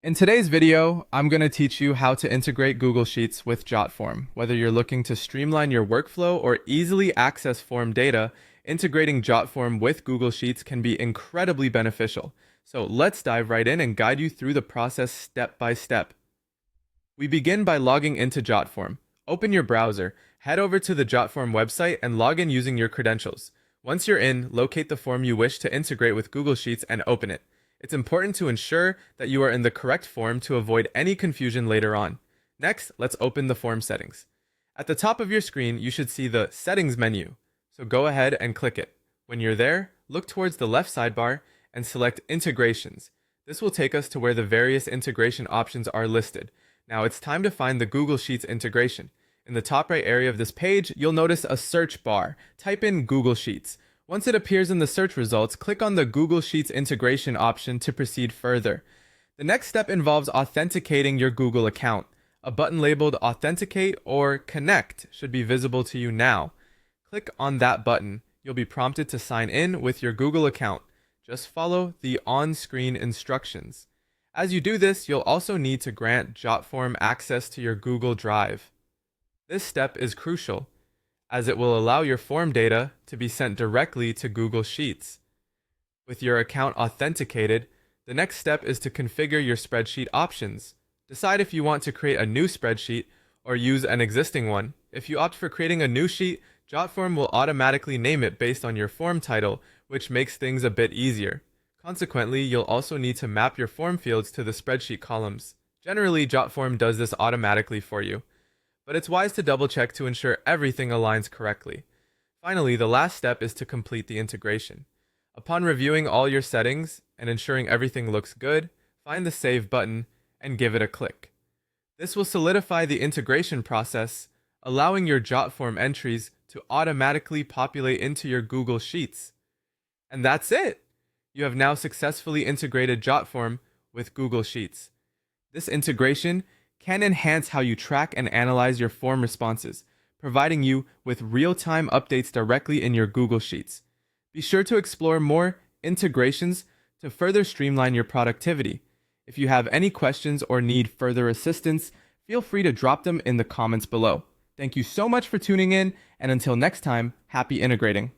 In today's video, I'm going to teach you how to integrate Google Sheets with Jotform. Whether you're looking to streamline your workflow or easily access form data, integrating Jotform with Google Sheets can be incredibly beneficial. So let's dive right in and guide you through the process step by step. We begin by logging into Jotform. Open your browser, head over to the Jotform website and log in using your credentials. Once you're in, locate the form you wish to integrate with Google Sheets and open it. It's important to ensure that you are in the correct form to avoid any confusion later on. Next, let's open the form settings. At the top of your screen, you should see the Settings menu. So go ahead and click it. When you're there, look towards the left sidebar and select Integrations. This will take us to where the various integration options are listed. Now it's time to find the Google Sheets integration. In the top right area of this page, you'll notice a search bar. Type in Google Sheets. Once it appears in the search results, click on the Google Sheets integration option to proceed further. The next step involves authenticating your Google account. A button labeled Authenticate or Connect should be visible to you now. Click on that button. You'll be prompted to sign in with your Google account. Just follow the on-screen instructions. As you do this, you'll also need to grant Jotform access to your Google Drive. This step is crucial, as it will allow your form data to be sent directly to Google Sheets. With your account authenticated, the next step is to configure your spreadsheet options. Decide if you want to create a new spreadsheet or use an existing one. If you opt for creating a new sheet, Jotform will automatically name it based on your form title, which makes things a bit easier. Consequently, you'll also need to map your form fields to the spreadsheet columns. Generally, Jotform does this automatically for you, but it's wise to double check to ensure everything aligns correctly. Finally, the last step is to complete the integration. Upon reviewing all your settings and ensuring everything looks good, find the Save button and give it a click. This will solidify the integration process, allowing your Jotform entries to automatically populate into your Google Sheets. And that's it! You have now successfully integrated Jotform with Google Sheets. This integration can enhance how you track and analyze your form responses, providing you with real-time updates directly in your Google Sheets. Be sure to explore more integrations to further streamline your productivity. If you have any questions or need further assistance, feel free to drop them in the comments below. Thank you so much for tuning in, and until next time, happy integrating.